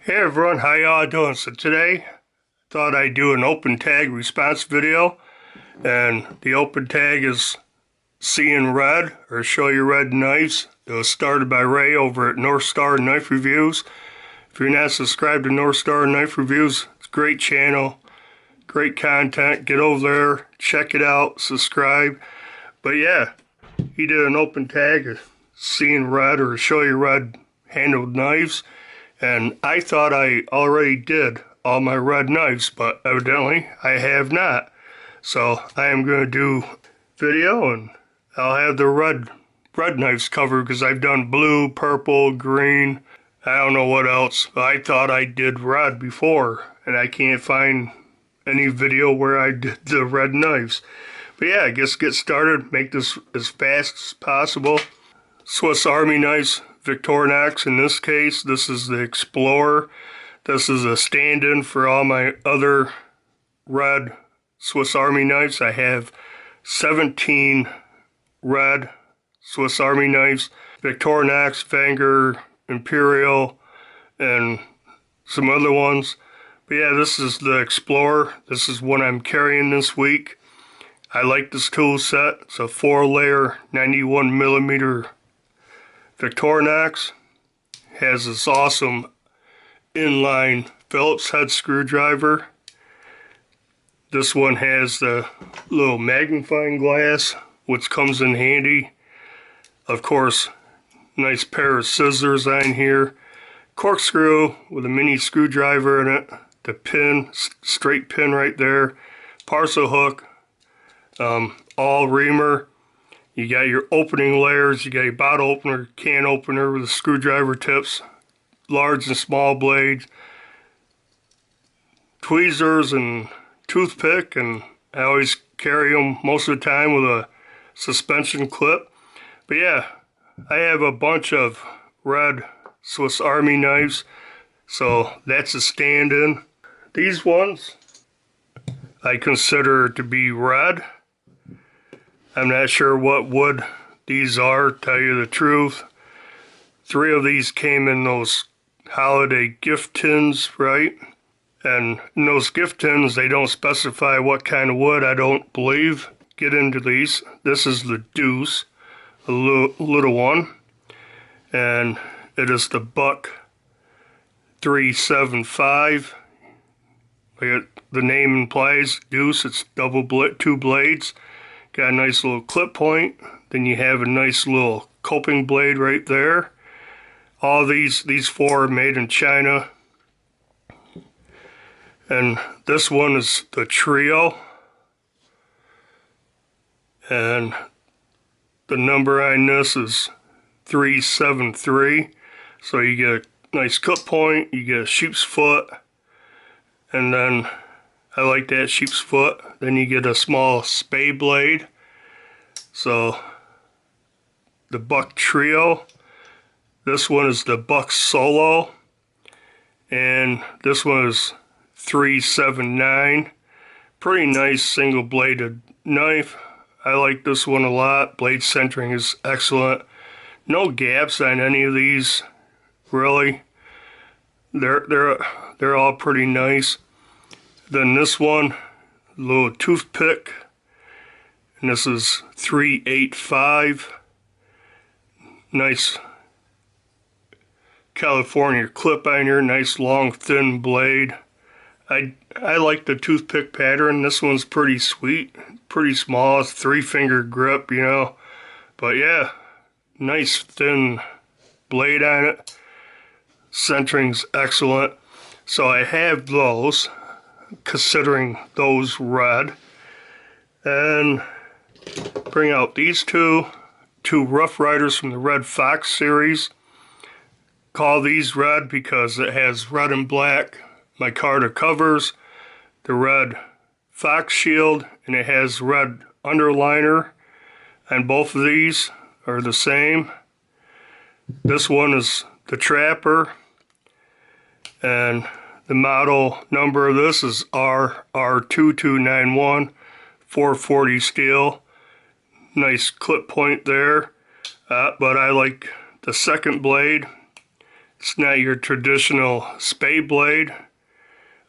Hey everyone, how y'all doing? So today, thought I'd do an open tag response video, and the open tag is Seeing Red, or Show Your Red Knives. It was started by Ray over at North Star Knife Reviews. If you're not subscribed to North Star Knife Reviews, it's a great channel, great content. Get over there, check it out, subscribe. But yeah, he did an open tag of Seeing Red, or Show Your Red handled knives. And I thought I already did all my red knives, but evidently I have not. So I am going to do video, and I'll have the red knives covered because I've done blue, purple, green. I don't know what else. But I thought I did red before, and I can't find any video where I did the red knives. But yeah, I guess get started. Make this as fast as possible. Swiss Army knives. Victorinox in this case. This is the Explorer. This is a stand-in for all my other red Swiss Army knives. I have 17 red Swiss Army knives. Victorinox, Wenger, Imperial, and some other ones. But yeah, this is the Explorer. This is what I'm carrying this week. I like this tool set. It's a 4-layer 91mm Victorinox. Has this awesome inline Phillips head screwdriver. This one has the little magnifying glass, which comes in handy. Of course, nice pair of scissors on here. Corkscrew with a mini screwdriver in it. The pin, straight pin right there. Parcel hook, all reamer. You got your opening layers, you got your bottle opener, can opener with the screwdriver tips, large and small blades, tweezers and toothpick, and I always carry them most of the time with a suspension clip. But yeah, I have a bunch of red Swiss Army knives, so that's a stand-in. These ones I consider to be red. I'm not sure what wood these are, tell you the truth. 3 of these came in those holiday gift tins, right? And in those gift tins, they don't specify what kind of wood, I don't believe. Get into these. This is the Deuce, a little one. And it is the Buck 375. Like the name implies, Deuce, it's two blades. Got a nice little clip point. Then you have a nice little coping blade right there. All these 4 are made in China. And this one is the Trio. And the number on this is 373. So you get a nice clip point, you get a sheep's foot, and then I like that sheep's foot. Then you get a small spade blade. So the Buck Trio. This one is the Buck Solo. And this one is 379. Pretty nice single bladed knife. I like this one a lot. Blade centering is excellent. No gaps on any of these, really. They're all pretty nice. Then this one, little toothpick, and this is 385. Nice California clip on here, nice long thin blade. I like the toothpick pattern. This one's pretty sweet, pretty small. It's 3-finger grip, you know. But yeah, nice thin blade on it. Centering's excellent. So I have those, considering those red. And bring out these two Rough Riders from the Red Fox series. Call these red because it has red and black micarta covers, the red Fox shield, and it has red underliner. And both of these are the same. This one is the Trapper, and the model number of this is RR2291, 440 steel. Nice clip point there, but I like the second blade. It's not your traditional spade blade,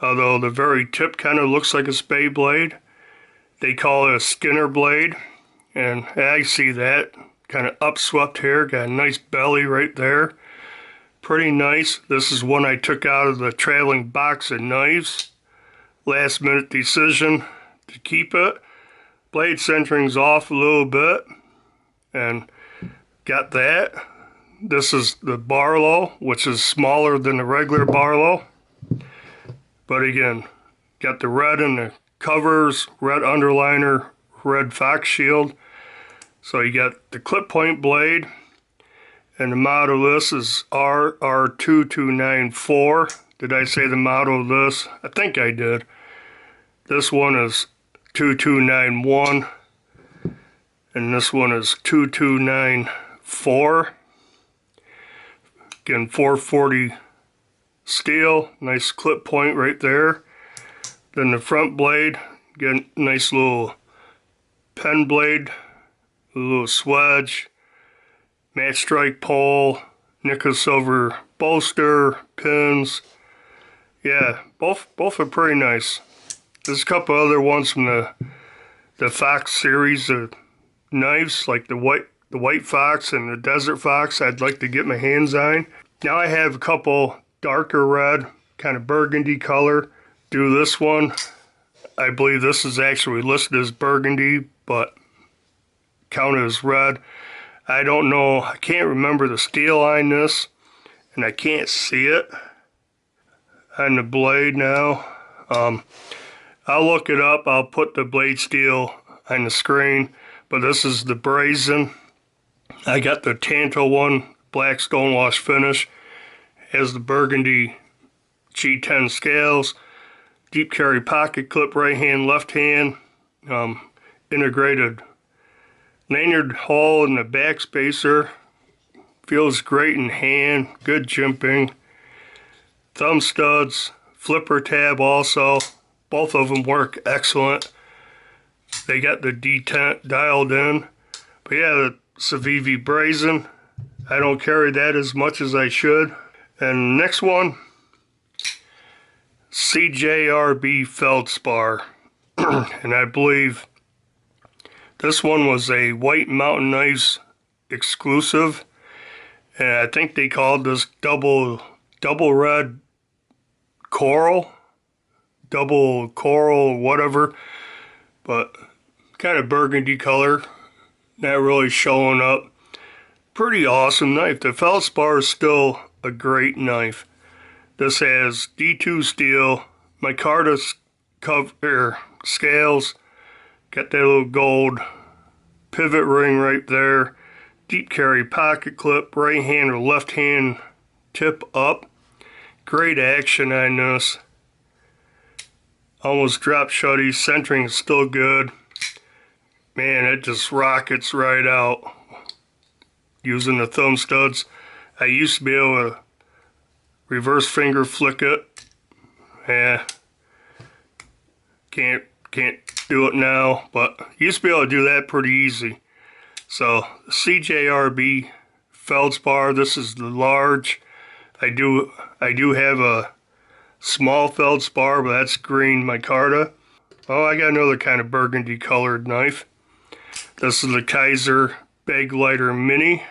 although the very tip kind of looks like a spade blade. They call it a Skinner blade, and I see that. Kind of upswept here, got a nice belly right there. Pretty nice. This is one I took out of the traveling box of knives. Last minute decision to keep it. Blade centering's off a little bit, and got that. This is the Barlow, which is smaller than the regular Barlow. But again, got the red in the covers, red underliner, red fox shield. So you got the clip point blade, and the model of this is RR2294. Did I say the model of this? I think I did. This one is 2291, and this one is 2294. Again, 440 steel, nice clip point right there. Then the front blade, again, nice little pen blade, a little swedge, matte strike pole, nickel silver bolster, pins. Yeah, both are pretty nice. There's a couple other ones from the Fox series of knives, like the white fox and the desert fox I'd like to get my hands on. Now I have a couple darker red, kind of burgundy color. Do this one. I believe this is actually listed as burgundy, but counted as red. I don't know, I can't remember the steel on this, and I can't see it on the blade now. I'll look it up. I'll put the blade steel on the screen, but this is the brazen. I got the Tanto one, black stonewash finish. Has the burgundy G10 scales, deep carry pocket clip, right hand, left hand, integrated lanyard hole in the back spacer. Feels great in hand, good jimping. Thumb studs, flipper tab also. Both of them work excellent. They got the detent dialed in. But yeah, the Civivi brazen. I don't carry that as much as I should. And next one, CJRB Feldspar. And I believe this one was a White Mountain Knives exclusive. And I think they called this double red coral. Double coral, whatever. But kind of burgundy color. Not really showing up. Pretty awesome knife. The Feldspar is still a great knife. This has D2 steel, micarta cover scales, got that little gold pivot ring right there, deep carry pocket clip, right hand or left hand tip up. Great action on this. Almost drop shutty, centering is still good. Man, it just rockets right out using the thumb studs. I used to be able to reverse finger flick it. Yeah, can't do it now, but used to be able to do that pretty easy. So CJRB Feldspar, this is the large. I do have a small Feldspar, but that's green micarta. Oh, I got another kind of burgundy colored knife. This is the Kizer Baglighter Mini.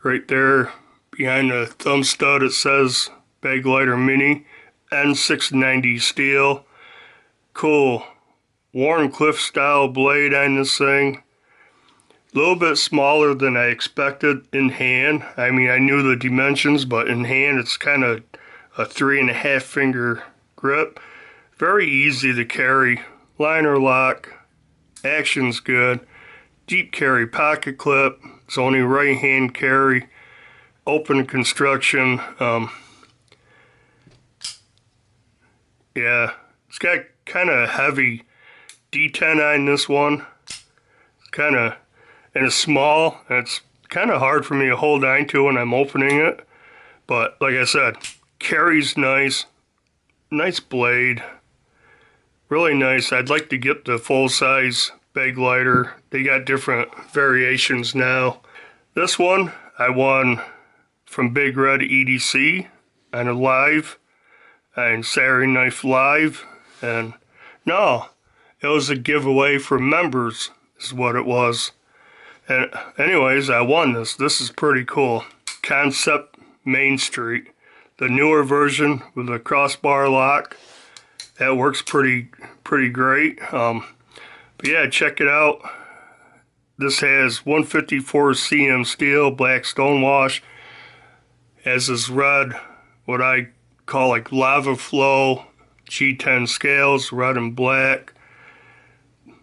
Right there behind the thumb stud it says Baglighter Mini, N690 steel. Cool Wharncliffe style blade on this thing. A little bit smaller than I expected in hand. I mean, I knew the dimensions, but in hand it's kind of a 3.5 finger grip. Very easy to carry. Liner lock. Action's good. Deep carry pocket clip. It's only right hand carry. Open construction. Yeah, it's got kind of heavy detent on this one. Kind of, and it's small, and it's kind of hard for me to hold on to when I'm opening it. But like I said, carries nice. Nice blade. Really nice. I'd like to get the full-size Baglighter. They got different variations now. This one, I won from Big Red EDC on a live and Saturday Knife Live, and no, it was a giveaway for members is what it was. And anyways, I won this. This is pretty cool. Concept Main Street, the newer version with a crossbar lock. That works pretty great. But yeah, check it out. This has 154 cm steel, black stonewash. Has this red, what I call like lava flow G10 scales, red and black.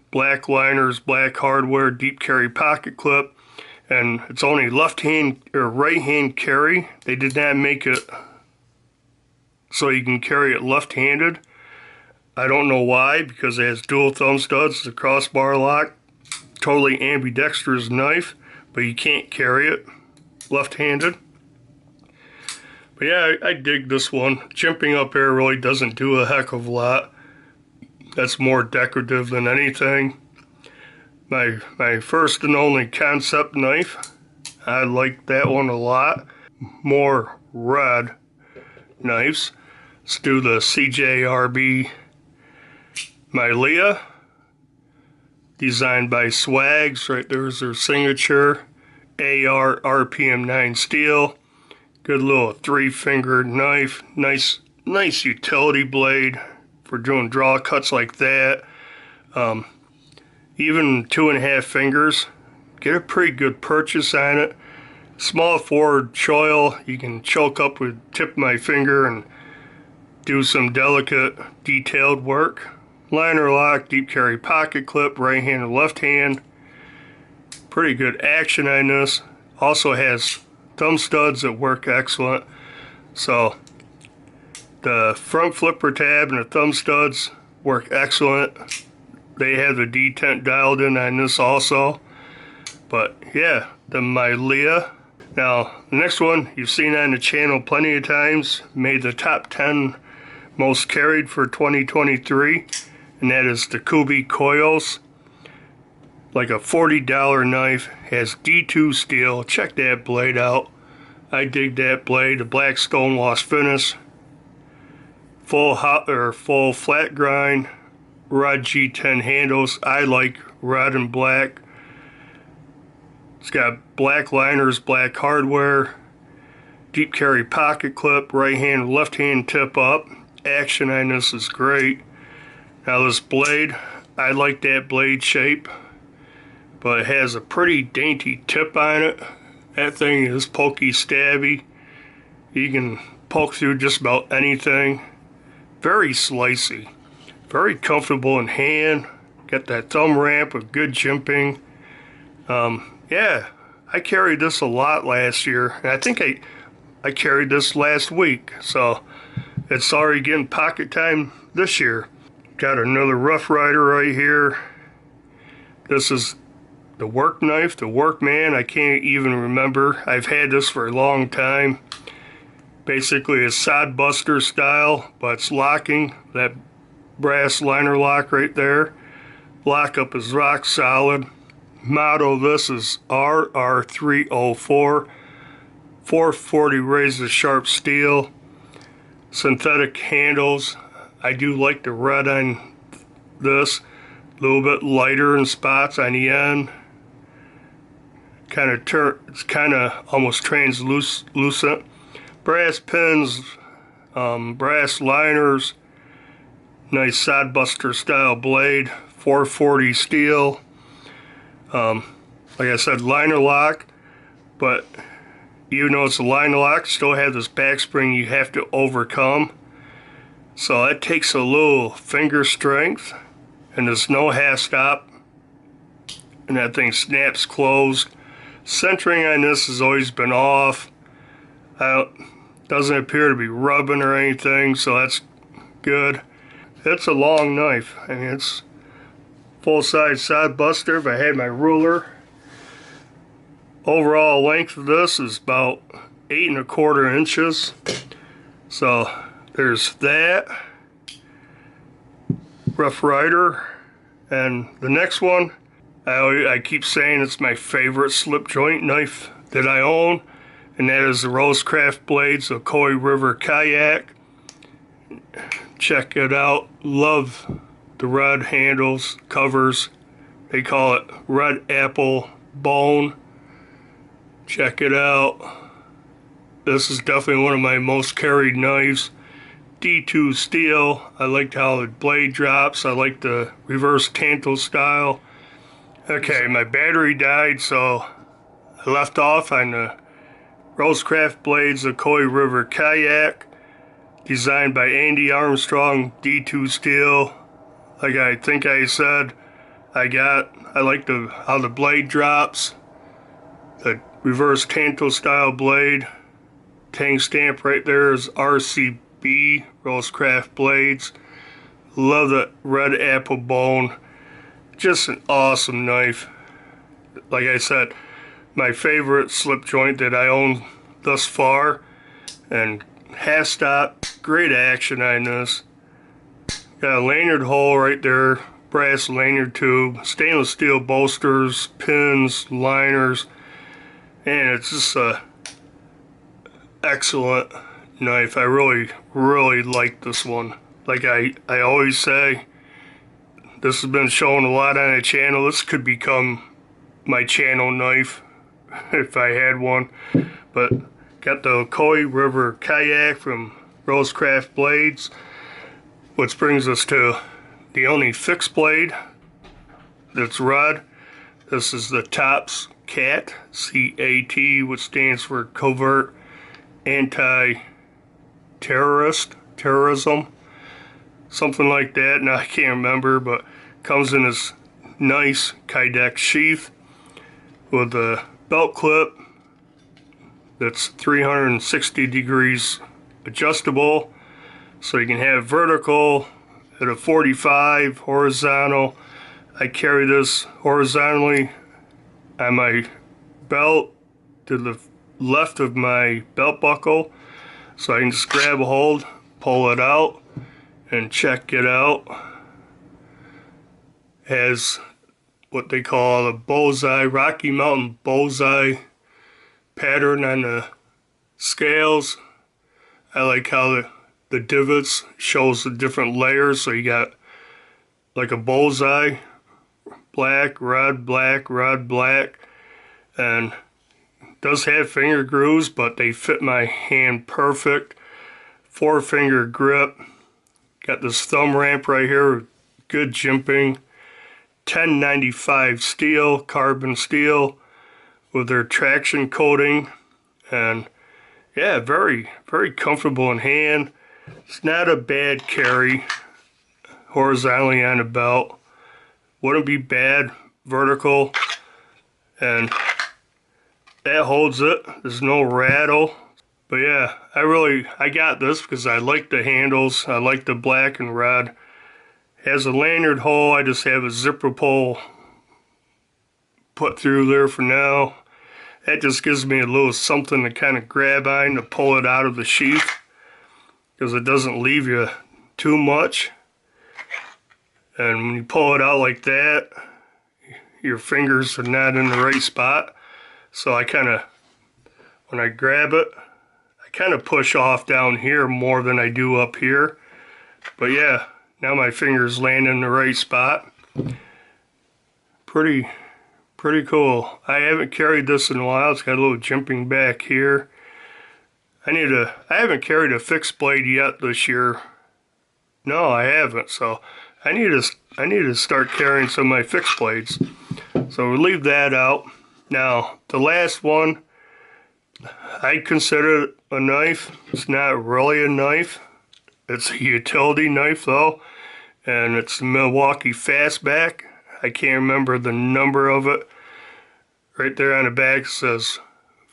Black liners, black hardware, deep carry pocket clip, and it's only left hand or right hand carry. They did not make it so you can carry it left-handed. I don't know why, because it has dual thumb studs, the crossbar lock, totally ambidextrous knife, but you can't carry it left-handed. But yeah, I dig this one. Jimping up here really doesn't do a heck of a lot. That's more decorative than anything. My first and only concept knife. I like that one a lot. More red knives. Let's do the CJRB Mylea. Designed by Swags. Right there's their signature. AR RPM 9 steel. Good little 3-fingered knife. Nice utility blade for doing draw cuts like that. Even 2.5 fingers, get a pretty good purchase on it. Small forward choil, you can choke up with tip of my finger and do some delicate detailed work. Liner lock, deep carry pocket clip, right hand and left hand. Pretty good action on this. Also has thumb studs that work excellent. So the front flipper tab and the thumb studs work excellent. They have the detent dialed in on this also. But yeah, the Mylea. Now, the next one you've seen on the channel plenty of times, made the top 10 most carried for 2023, and that is the Kubey Coils. Like a $40 knife, has D2 steel. Check that blade out. I dig that blade. The black stonewash finish. Full flat grind, red G10 handles. I like red and black. It's got black liners, black hardware, deep carry pocket clip, right hand, left hand tip up. Action on this is great. Now this blade, I like that blade shape, but it has a pretty dainty tip on it. That thing is pokey stabby. You can poke through just about anything. Very slicey, very comfortable in hand. Got that thumb ramp with good jimping. Yeah, I carried this a lot last year, and I think I carried this last week, so it's already getting pocket time this year. Got another Rough Rider right here. This is the work knife, the Workman. I can't even remember. I've had this for a long time. Basically a sod buster style, but it's locking. That brass liner lock right there. Lockup is rock solid. Model of this is RR304. 440 razor sharp steel. Synthetic handles. I do like the red on this. A little bit lighter in spots on the end. It's kind of almost translucent. Brass pins, brass liners, nice sod buster style blade, 440 steel. Like I said, liner lock, but even though it's a liner lock, still have this back spring you have to overcome. So that takes a little finger strength, and there's no half stop, and that thing snaps closed. Centering on this has always been off. Doesn't appear to be rubbing or anything, so that's good. It's a long knife. I mean, it's full-size sod buster. If I had my ruler, overall length of this is about 8 1/4 inches. So there's that. Rough Rider. And the next one, I keep saying it's my favorite slip joint knife that I own, and that is the Rosecraft blades of Koi River Kayak. Check it out. Love the red handles, covers. They call it Red Apple Bone. Check it out. This is definitely one of my most carried knives. D2 steel. I like how the blade drops. I like the reverse tanto style. Okay, my battery died, so I left off on the Rosecraft blades of Koi River Kayak, designed by Andy Armstrong, D2 steel. Like I think I said, I like how the blade drops, the reverse tanto style blade. Tang stamp right there is RCB, Rosecraft blades. Love the Red Apple Bone. Just an awesome knife. Like I said, my favorite slip joint that I own thus far. And half stop, great action on this. Got a lanyard hole right there, brass lanyard tube, stainless steel bolsters, pins, liners, and it's just a excellent knife. I really like this one. Like I always say, this has been shown a lot on the channel. This could become my channel knife if I had one. But got the Koi River Kayak from Rosecraft Blades, which brings us to the only fixed blade that's red. This is the Tops CAT, C-A-T, which stands for Covert Terrorism, something like that. Now I can't remember, but comes in this nice Kydex sheath with a belt clip that's 360 degrees adjustable, so you can have vertical at a 45, horizontal. I carry this horizontally on my belt to the left of my belt buckle, so I can just grab a hold, pull it out, and check it out. Has what they call a bullseye, Rocky Mountain bullseye pattern on the scales. I like how the divots shows the different layers, so you got like a bullseye, black, red, black, red, black, and does have finger grooves, but they fit my hand perfect. 4-finger grip. Got this thumb ramp right here, good jimping. 1095 steel, carbon steel, with their traction coating, and yeah, very comfortable in hand. It's not a bad carry horizontally on the belt. Wouldn't be bad vertical, and that holds it. There's no rattle. But yeah, I got this because I like the handles. I like the black and red. Has a lanyard hole. I just have a zipper pull put through there for now. That just gives me a little something to kind of grab on to pull it out of the sheath, because it doesn't leave you too much. And when you pull it out like that, your fingers are not in the right spot. So I kind of, when I grab it, I kind of push off down here more than I do up here. But yeah, now my fingers land in the right spot. Pretty cool. I haven't carried this in a while. It's got a little jimping back here. I haven't carried a fixed blade yet this year. No, I haven't. So I need to start carrying some of my fixed blades. So we'll leave that out. Now, the last one, I consider it a knife. It's not really a knife. It's a utility knife though, and it's the Milwaukee Fastback. I can't remember the number of it. Right there on the back it says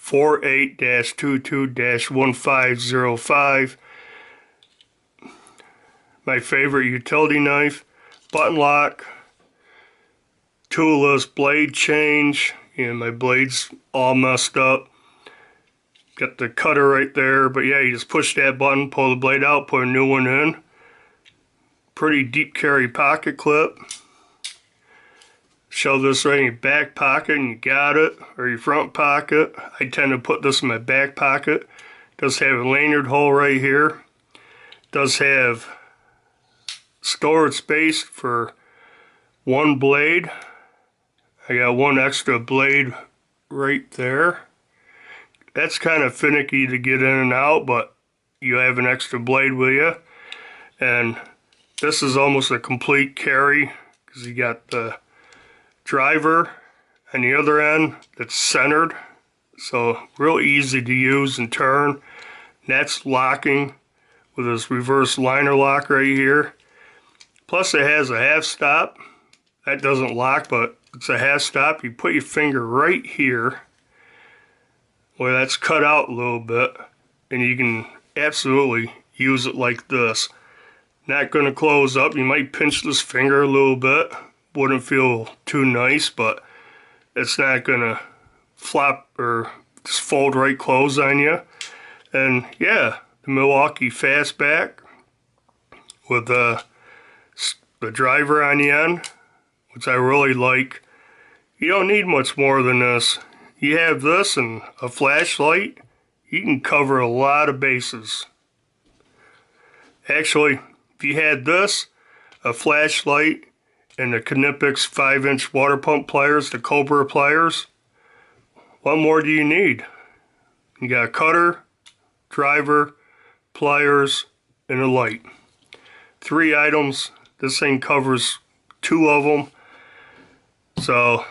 48-22-1505. My favorite utility knife. Button lock, toolless blade change. My blade's all messed up. Got the cutter right there, but yeah, you just push that button, pull the blade out, put a new one in. Pretty deep carry pocket clip. shove this right in your back pocket and you got it, or your front pocket. I tend to put this in my back pocket. It does have a lanyard hole right here. It does have storage space for one blade. I got one extra blade right there. That's kind of finicky to get in and out, but you have an extra blade with you. And this is almost a complete carry because you got the driver on the other end that's centered. So real easy to use and turn. And that's locking with this reverse liner lock right here. Plus it has a half stop. That doesn't lock, but it's a half stop. You put your finger right here where that's cut out a little bit, and you can absolutely use it like this. Not going to close up. You might pinch this finger a little bit. Wouldn't feel too nice, but it's not going to flop or just fold right close on you. And yeah, the Milwaukee Fastback with the driver on the end, which I really like. You don't need much more than this. You have this and a flashlight, you can cover a lot of bases. Actually, if you had this, a flashlight, and the Knipex 5-inch water pump pliers, the Cobra pliers, what more do you need? You got a cutter, driver, pliers, and a light. 3 items. This thing covers 2 of them. So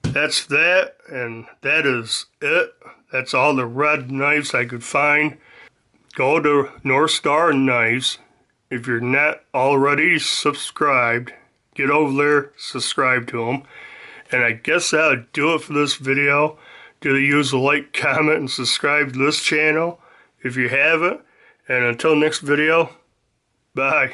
that's that, and that is it. That's all the red knives I could find. Go to North Star Knives. If you're not already subscribed, get over there, subscribe to them. And I guess that'll do it for this video. Do use a like, comment, and subscribe to this channel if you haven't. And until next video, bye.